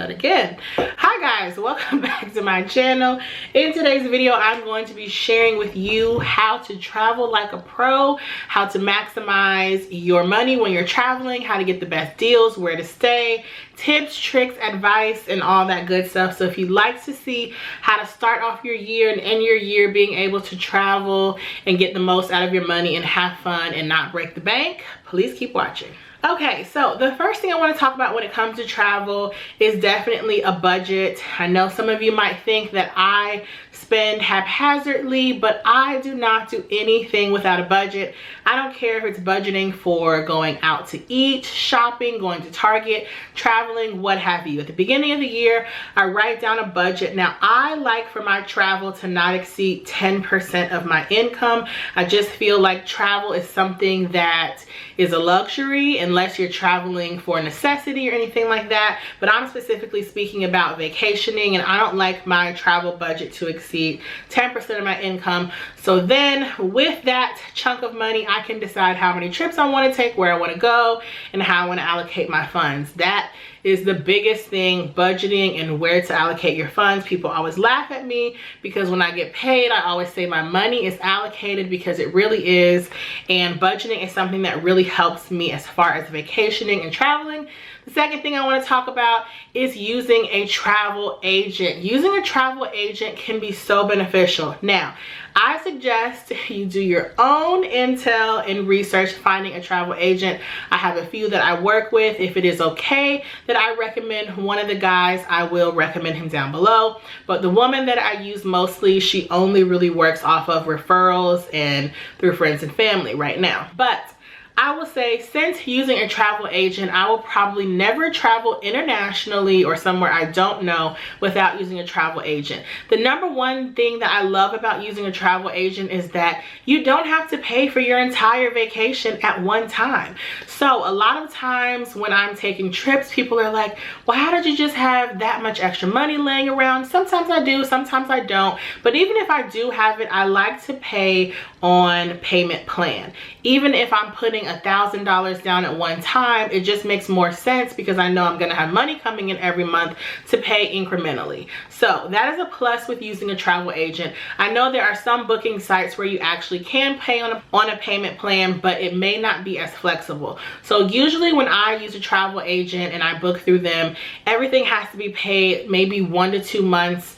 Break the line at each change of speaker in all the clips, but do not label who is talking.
that again. Hi guys, welcome back to my channel. In today's video, I'm going to be sharing with you how to travel like a pro, how to maximize your money when you're traveling, how to get the best deals, where to stay, tips, tricks, advice, and all that good stuff. So if you'd like to see how to start off your year and end your year being able to travel and get the most out of your money and have fun and not break the bank, please keep watching. Okay, so the first thing I want to talk about when it comes to travel is definitely a budget. I know some of you might think that I spend haphazardly, but I do not do anything without a budget. I don't care if it's budgeting for going out to eat, shopping, going to Target, traveling, what have you. At the beginning of the year, I write down a budget. Now, I like for my travel to not exceed 10% of my income. I just feel like travel is something that is a luxury unless you're traveling for necessity or anything like that. But I'm specifically speaking about vacationing, and I don't like my travel budget to exceed 10% of my income. So then with that chunk of money, I can decide how many trips I want to take, where I want to go, and how I want to allocate my funds. That is the biggest thing, budgeting and where to allocate your funds. People always laugh at me because when I get paid, I always say my money is allocated, because it really is. And budgeting is something that really helps me as far as vacationing and traveling. The second thing I want to talk about is using a travel agent. Using a travel agent can be so beneficial. Now, I suggest you do your own intel and research finding a travel agent. I have a few that I work with. If it is okay that I recommend one of the guys, I will recommend him down below. But the woman that I use mostly, she only really works off of referrals and through friends and family right now. But I will say, since using a travel agent, I will probably never travel internationally or somewhere I don't know without using a travel agent. The number one thing that I love about using a travel agent is that you don't have to pay for your entire vacation at one time. So a lot of times when I'm taking trips, people are like, well, how did you just have that much extra money laying around? Sometimes I do, sometimes I don't. But even if I do have it, I like to pay on payment plan. Even if I'm putting $1,000 down at one time, it just makes more sense because I know I'm going to have money coming in every month to pay incrementally. So that is a plus with using a travel agent. I know there are some booking sites where you actually can pay on a payment plan, but it may not be as flexible. So usually when I use a travel agent and I book through them, everything has to be paid maybe 1 to 2 months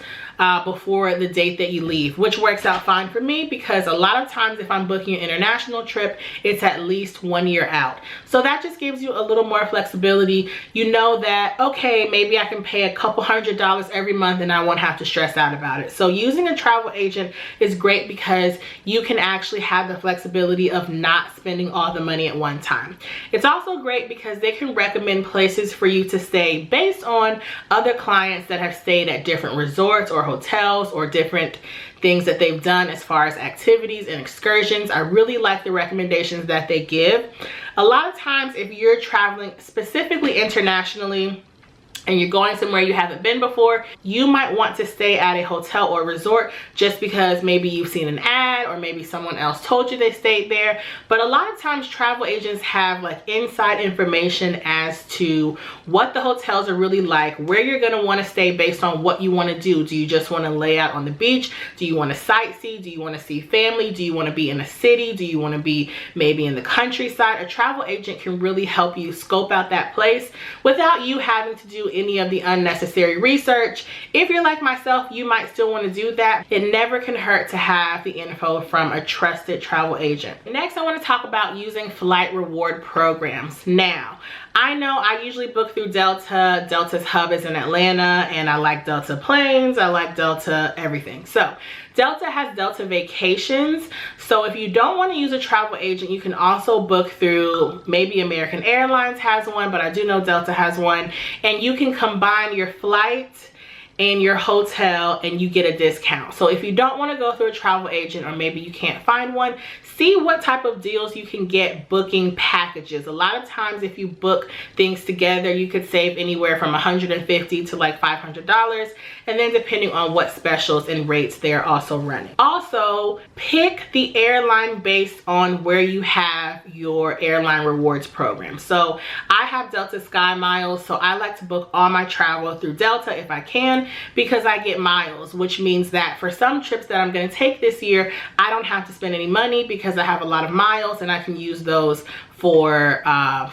before the date that you leave, which works out fine for me because a lot of times if I'm booking an international trip, it's at least 1 year out. So that just gives you a little more flexibility. You know that, okay, maybe I can pay a couple $100 every month and I won't have to stress out about it. So using a travel agent is great because you can actually have the flexibility of not spending all the money at one time. It's also great because they can recommend places for you to stay based on other clients that have stayed at different resorts or hotels or different things that they've done as far as activities and excursions. I really like the recommendations that they give. A lot of times if you're traveling specifically internationally and you're going somewhere you haven't been before, you might want to stay at a hotel or resort just because maybe you've seen an ad or maybe someone else told you they stayed there. But a lot of times travel agents have like inside information as to what the hotels are really like, where you're going to want to stay based on what you want to do. Do you just want to lay out on the beach? Do you want to sightsee? Do you want to see family? Do you want to be in a city? Do you want to be maybe in the countryside? A travel agent can really help you scope out that place without you having to do any of the unnecessary research. If you're like myself, you might still want to do that. It never can hurt to have the info from a trusted travel agent. Next, I want to talk about using flight reward programs. Now, I know I usually book through Delta. Delta's hub is in Atlanta, and I like Delta planes. I like Delta everything. So Delta has Delta vacations. So if you don't want to use a travel agent, you can also book through, maybe American Airlines has one, but I do know Delta has one. And you can combine your flight and your hotel and you get a discount. So if you don't want to go through a travel agent, or maybe you can't find one, see what type of deals you can get booking packages. A lot of times if you book things together, you could save anywhere from $150 to like $500. and then depending on what specials and rates they're also running. Also, pick the airline based on where you have your airline rewards program. So I have Delta Sky Miles, so I like to book all my travel through Delta if I can, because I get miles, which means that for some trips that I'm going to take this year, I don't have to spend any money because I have a lot of miles and I can use those for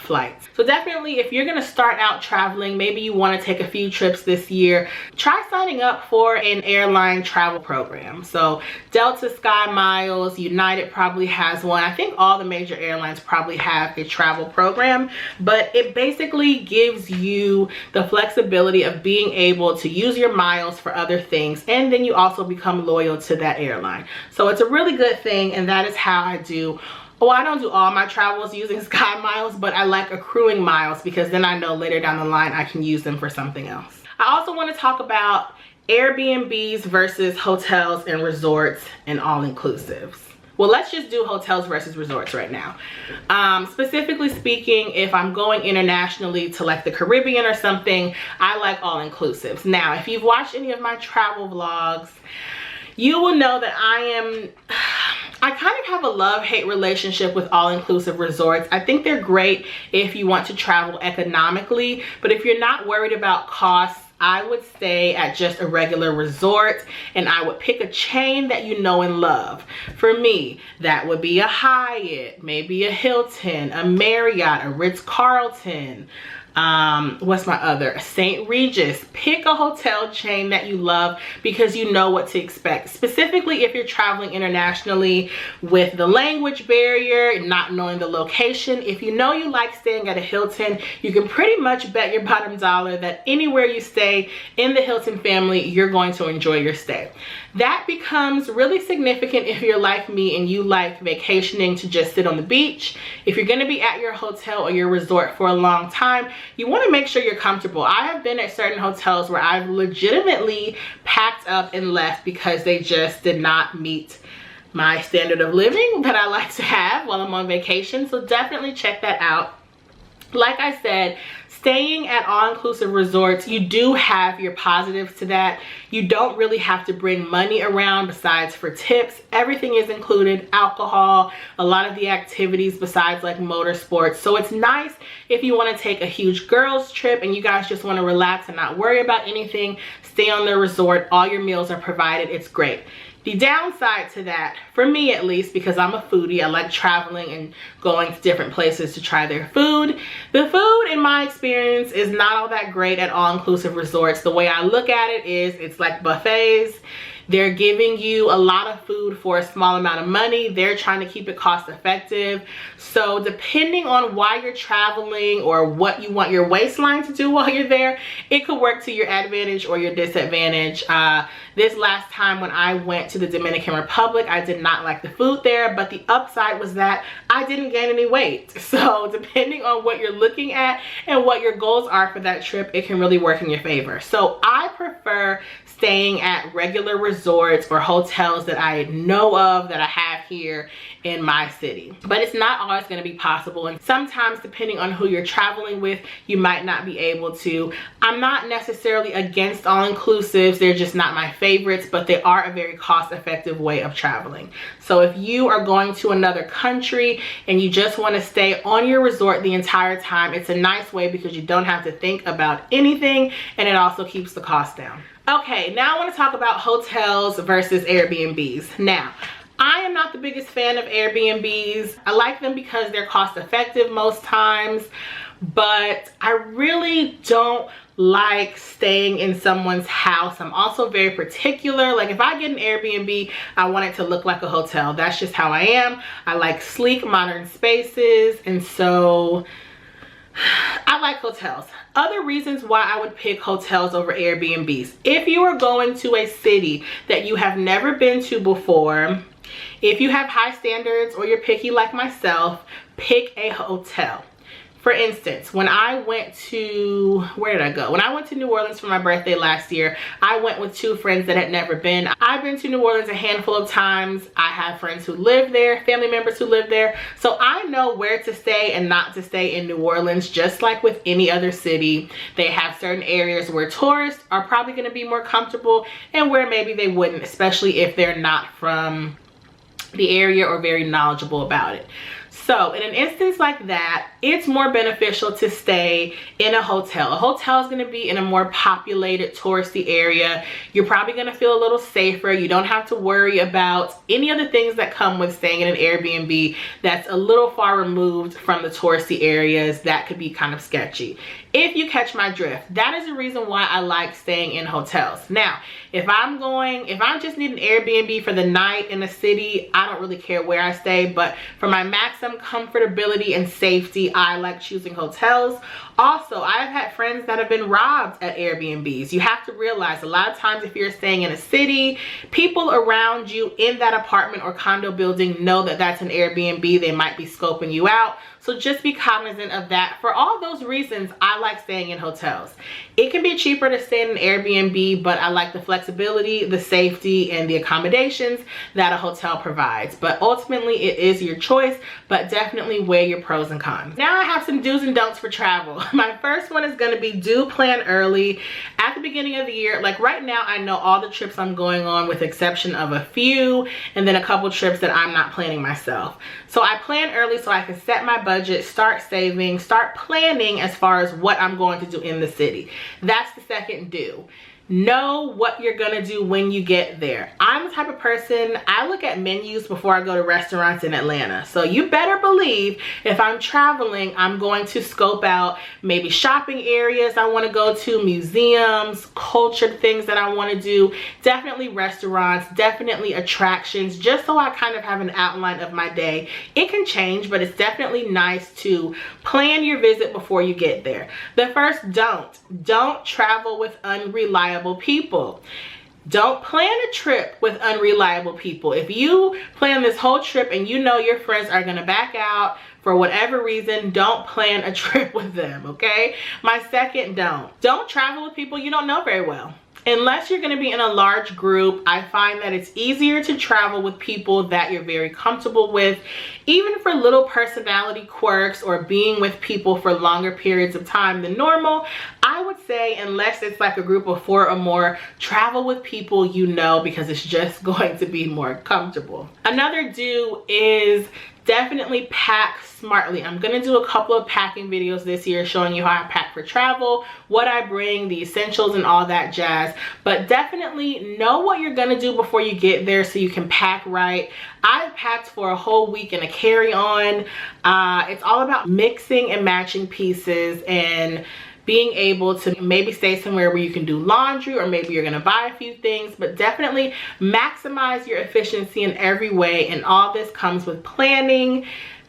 flights. So definitely, if you're gonna start out traveling, maybe you want to take a few trips this year, try signing up for an airline travel program. So Delta Sky Miles, United probably has one. I think all the major airlines probably have a travel program, but it basically gives you the flexibility of being able to use your miles for other things, and then you also become loyal to that airline. So it's a really good thing, and that is how I do. Well, I don't do all my travels using Sky Miles, but I like accruing miles because then I know later down the line I can use them for something else. I also want to talk about Airbnbs versus hotels and resorts and all-inclusives. Well, let's just do hotels versus resorts right now. Specifically speaking, if I'm going internationally to like the Caribbean or something, I like all-inclusives. Now, if you've watched any of my travel vlogs, you will know that I kind of have a love-hate relationship with all-inclusive resorts. I think they're great if you want to travel economically, but if you're not worried about costs, I would stay at just a regular resort, and I would pick a chain that you know and love. For me, that would be a Hyatt, maybe a Hilton, a Marriott, a Ritz-Carlton. What's my other? St. Regis. Pick a hotel chain that you love because you know what to expect. Specifically if you're traveling internationally with the language barrier, not knowing the location. If you know you like staying at a Hilton, you can pretty much bet your bottom dollar that anywhere you stay in the Hilton family, you're going to enjoy your stay. That becomes really significant if you're like me and you like vacationing to just sit on the beach. If you're going to be at your hotel or your resort for a long time, you want to make sure you're comfortable. I have been at certain hotels where I've legitimately packed up and left because they just did not meet my standard of living that I like to have while I'm on vacation. So definitely check that out. Like I said, staying at all-inclusive resorts, you do have your positives to that. You don't really have to bring money around besides for tips. Everything is included, alcohol, a lot of the activities besides like motorsports. So it's nice if you want to take a huge girls trip and you guys just want to relax and not worry about anything. Stay on the resort, all your meals are provided, it's great. The downside to that, for me at least, because I'm a foodie, I like traveling and going to different places to try their food. The food, in my experience, is not all that great at all-inclusive resorts. The way I look at it is, it's like buffets. They're giving you a lot of food for a small amount of money. They're trying to keep it cost effective. So depending on why you're traveling or what you want your waistline to do while you're there, it could work to your advantage or your disadvantage. This last time when I went to the Dominican Republic, I did not like the food there, but the upside was that I didn't gain any weight. So depending on what you're looking at and what your goals are for that trip, it can really work in your favor. So I prefer staying at regular resorts or hotels that I know of, that I have here in my city. But it's not always going to be possible, and sometimes depending on who you're traveling with, you might not be able to. I'm not necessarily against all-inclusives, they're just not my favorites, but they are a very cost-effective way of traveling. So if you are going to another country and you just want to stay on your resort the entire time, it's a nice way because you don't have to think about anything, and it also keeps the cost down. Okay, now I want to talk about hotels versus Airbnbs. Now, I am not the biggest fan of Airbnbs. I like them because they're cost effective most times, but I really don't like staying in someone's house. I'm also very particular. Like if I get an Airbnb, I want it to look like a hotel. That's just how I am. I like sleek, modern spaces, and so I like hotels. Other reasons why I would pick hotels over Airbnbs. If you are going to a city that you have never been to before, if you have high standards or you're picky like myself, pick a hotel. For instance, when I went to, where did I go? When I went to New Orleans for my birthday last year, I went with 2 friends that had never been. I've been to New Orleans a handful of times. I have friends who live there, family members who live there. So I know where to stay and not to stay in New Orleans. Just like with any other city, they have certain areas where tourists are probably going to be more comfortable and where maybe they wouldn't, especially if they're not from the area or very knowledgeable about it. So in an instance like that, it's more beneficial to stay in a hotel. A hotel is going to be in a more populated touristy area. You're probably going to feel a little safer. You don't have to worry about any of the things that come with staying in an Airbnb that's a little far removed from the touristy areas that could be kind of sketchy. If you catch my drift, that is the reason why I like staying in hotels. Now, if I just need an Airbnb for the night in a city, I don't really care where I stay, but for my maximum comfortability and safety, I like choosing hotels. Also, I've had friends that have been robbed at Airbnbs. You have to realize a lot of times if you're staying in a city, people around you in that apartment or condo building know that that's an Airbnb. They might be scoping you out. So just be cognizant of that. For all those reasons, I like staying in hotels. It can be cheaper to stay in an Airbnb, but I like the flexibility, the safety, and the accommodations that a hotel provides. But ultimately, it is your choice, but definitely weigh your pros and cons. Now I have some do's and don'ts for travel. My first one is going to be do plan early. At the beginning of the year, like right now, I know all the trips I'm going on with exception of a few, and then a couple trips that I'm not planning myself. So I plan early so I can set my budget, start saving, start planning as far as what I'm going to do in the city. That's the second do. Know what you're gonna do when you get there. I'm the type of person, I look at menus before I go to restaurants in Atlanta. So you better believe if I'm traveling, I'm going to scope out maybe shopping areas I wanna go to, museums, cultured things that I wanna do, definitely restaurants, definitely attractions, just so I kind of have an outline of my day. It can change, but it's definitely nice to plan your visit before you get there. The first don't travel with unreliable people. Don't plan a trip with unreliable people. If you plan this whole trip and you know your friends are gonna back out for whatever reason, don't plan a trip with them, okay? My second don't travel with people you don't know very well. Unless you're going to be in a large group, I find that it's easier to travel with people that you're very comfortable with, even for little personality quirks or being with people for longer periods of time than normal. I would say, unless it's like a group of 4 or more, travel with people you know, because it's just going to be more comfortable. Another do is definitely pack smartly. I'm gonna do a couple of packing videos this year showing you how I pack for travel, what I bring, the essentials and all that jazz. But definitely know what you're gonna do before you get there so you can pack right. I packed for a whole week in a carry-on. It's all about mixing and matching pieces and being able to maybe stay somewhere where you can do laundry, or maybe you're gonna buy a few things, but definitely maximize your efficiency in every way. And all this comes with planning,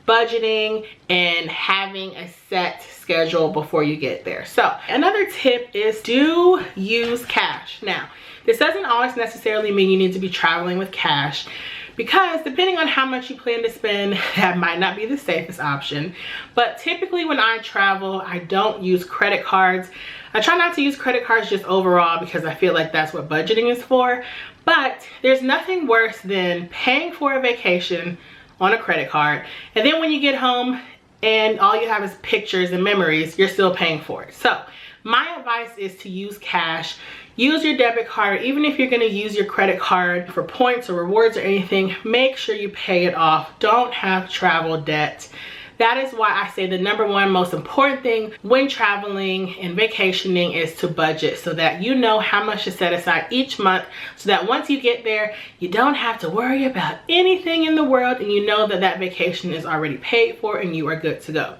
budgeting, and having a set schedule before you get there. So another tip is do use cash. Now, this doesn't always necessarily mean you need to be traveling with cash, because depending on how much you plan to spend, that might not be the safest option. But typically when I travel, I don't use credit cards. I try not to use credit cards just overall, because I feel like that's what budgeting is for. But there's nothing worse than paying for a vacation on a credit card, and then when you get home and all you have is pictures and memories, you're still paying for it. So my advice is to use cash. Use your debit card. Even if you're going to use your credit card for points or rewards or anything, make sure you pay it off. Don't have travel debt. That is why I say the #1 most important thing when traveling and vacationing is to budget, so that you know how much to set aside each month, so that once you get there, you don't have to worry about anything in the world, and you know that that vacation is already paid for and you are good to go.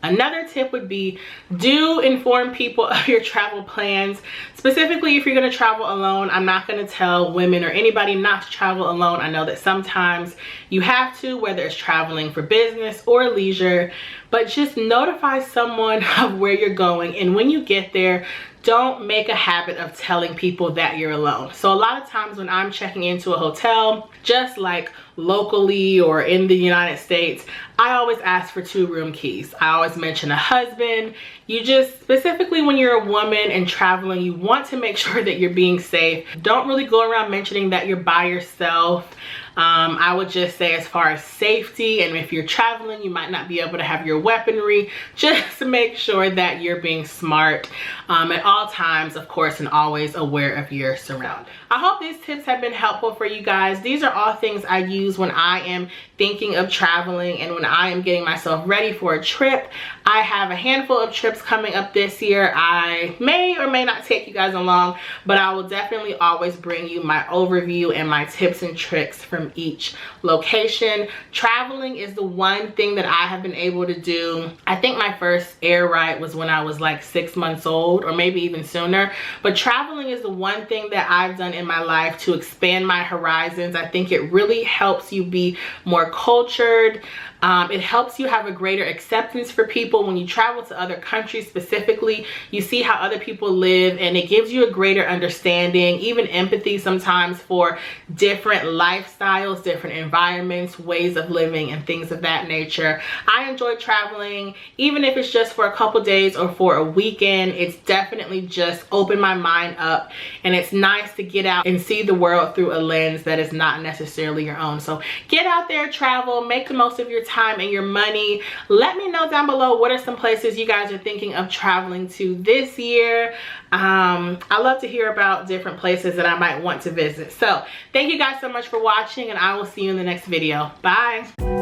Another tip would be, do inform people of your travel plans. Specifically, if you're going to travel alone, I'm not going to tell women or anybody not to travel alone. I know that sometimes you have to, whether it's traveling for business or leisure, but just notify someone of where you're going. And when you get there, don't make a habit of telling people that you're alone. So a lot of times when I'm checking into a hotel, just like locally or in the United States, I always ask for 2 room keys. I always mention a husband. You just, specifically when you're a woman and traveling, you want to make sure that you're being safe. Don't really go around mentioning that you're by yourself. I would just say, as far as safety, and if you're traveling, you might not be able to have your weaponry, just make sure that you're being smart at all times, of course, and always aware of your surroundings. I hope these tips have been helpful for you guys. These are all things I use when I am thinking of traveling and when I am getting myself ready for a trip. I have a handful of trips coming up this year. I may or may not take you guys along, but I will definitely always bring you my overview and my tips and tricks from each location. Traveling is the one thing that I have been able to do. I think my first air ride was when I was like 6 months old, or maybe even sooner. But traveling is the one thing that I've done in my life to expand my horizons. I think it really helps you be more cultured. It helps you have a greater acceptance for people. When you travel to other countries specifically, you see how other people live, and it gives you a greater understanding, even empathy sometimes, for different lifestyles, different environments, ways of living, and things of that nature. I enjoy traveling, even if it's just for a couple days or for a weekend. It's definitely just opened my mind up, and it's nice to get out and see the world through a lens that is not necessarily your own. So get out there, travel, make the most of your time and your money. Let me know down below, what are some places you guys are thinking of traveling to this year. I love to hear about different places that I might want to visit. So thank you guys so much for watching, and I will see you in the next video. Bye.